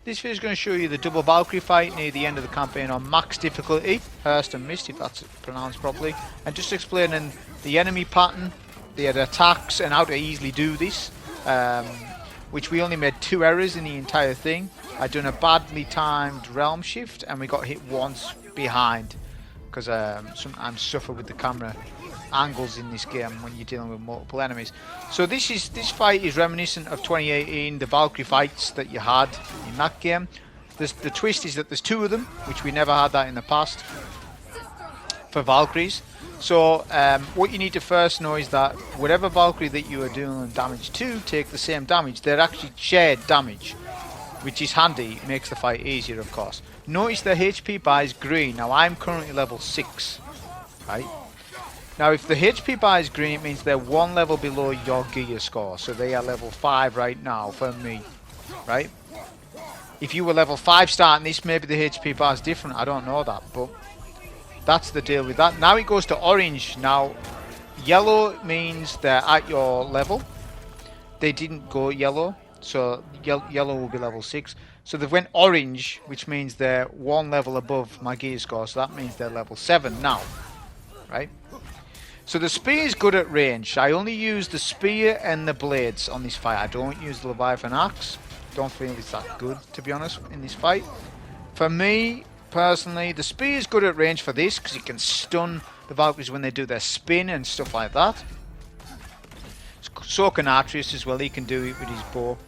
This video is going to show you the double Valkyrie fight near the end of the campaign on max difficulty, Hrist and Hrist if that's pronounced properly, and just explaining the enemy pattern, the attacks and how to easily do this, which we only made 2 errors in the entire thing. I'd done a badly timed realm shift and we got hit once behind because sometimes suffer with the camera angles in this game when you're dealing with multiple enemies. So this fight is reminiscent of 2018, the Valkyrie fights that you had in that game. The twist is that there's 2 of them, which we never had that in the past for Valkyries. So what you need to first know is that whatever Valkyrie that you are doing damage to take the same damage. They're actually shared damage, which is handy. It makes the fight easier, of course. Notice the HP bar is green. Now I'm currently level 6, right? Now if the HP bar is green, it means they're 1 level below your gear score. So they are level 5 right now for me, right? If you were level 5 starting this, maybe the HP bar is different. I don't know that, but that's the deal with that. Now it goes to orange. Now yellow means they're at your level. They didn't go yellow, so yellow will be level 6. So they went orange, which means they're 1 level above my gear score. So that means they're level 7 now, right? So the spear is good at range. I only use the spear and the blades on this fight. I don't use the Leviathan axe. Don't feel it's that good, to be honest, in this fight. For me personally, the spear is good at range for this because it can stun the Valkyries when they do their spin and stuff like that. So can Atreus as well. He can do it with his bow.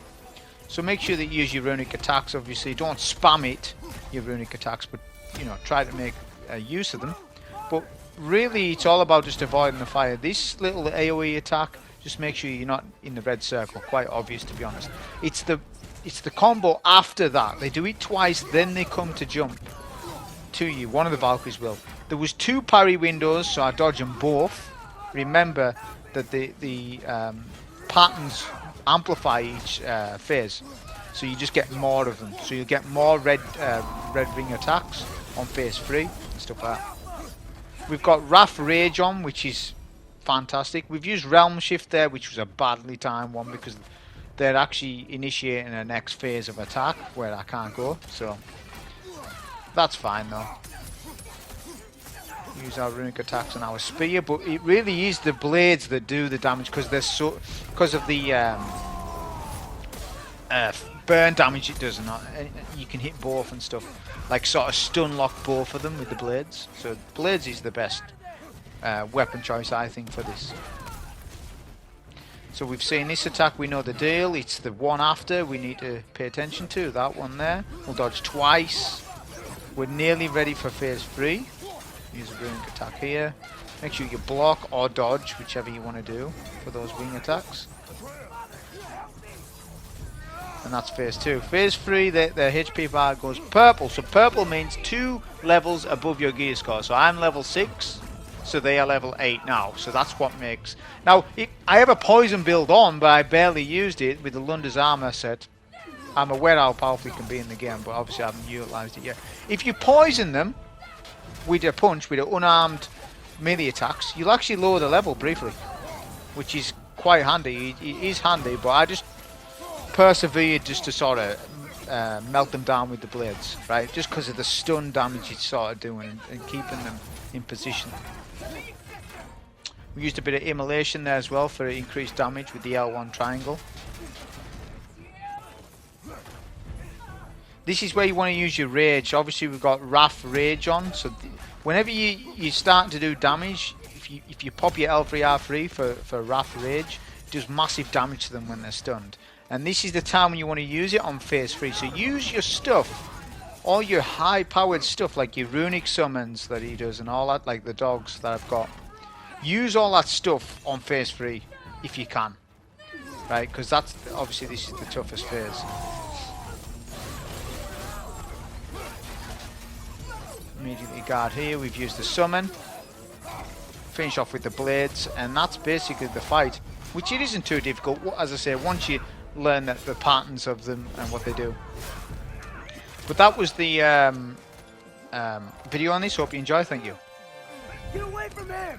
So make sure that you use your runic attacks. Obviously, don't spam it, your runic attacks, but you know, try to make use of them. But really, it's all about just avoiding the fire. This little AoE attack, just make sure you're not in the red circle. Quite obvious, to be honest. It's the combo after that. They do it twice, then they come to jump to you. One of the Valkyries will. There was 2 parry windows, so I dodged them both. Remember that the patterns amplify each phase, so you just get more of them. So you get more red ring attacks on phase 3 and stuff like that. We've got Wrath Rage on, which is fantastic. We've used Realm Shift there, which was a badly timed one because they're actually initiating a next phase of attack where I can't go, so that's fine though. Use our runic attacks on our spear, but it really is the blades that do the damage because of the burn damage it does, and you can hit both and stuff, like sort of stun lock both of them with the blades. So blades is the best weapon choice, I think, for this. So we've seen this attack, we know the deal. It's the one after we need to pay attention to, that one there. We'll dodge twice. We're nearly ready for phase 3. Use a runic attack here. Make sure you block or dodge, whichever you want to do for those wing attacks. And that's phase 2. Phase 3, the HP bar goes purple. So purple means 2 levels above your gear score. So I'm level 6, so they are level 8 now. So that's what makes... Now, I have a poison build on, but I barely used it with the Lunda's armor set. I'm aware how powerful it can be in the game, but obviously I haven't utilized it yet. If you poison them with a punch, with an unarmed melee attacks, you'll actually lower the level briefly, which is quite handy. It is handy, but I just persevered just to sort of melt them down with the blades, right? Just because of the stun damage it's sort of doing and keeping them in position. We used a bit of immolation there as well for increased damage with the L1 triangle. This is where you want to use your rage. Obviously we've got Wrath Rage on, so whenever you start to do damage, if you pop your L3 R3 for Wrath Rage, it does massive damage to them when they're stunned. And this is the time when you want to use it on phase 3. So use your stuff, all your high powered stuff like your runic summons that he does and all that, like the dogs that I've got. Use all that stuff on phase 3 if you can, right? Because that's obviously this is the toughest phase. Immediately guard here. We've used the summon. Finish off with the blades, and that's basically the fight, which it isn't too difficult. As I say, once you learn the patterns of them and what they do. But that was the video on this. Hope you enjoy. Thank you. Get away from him!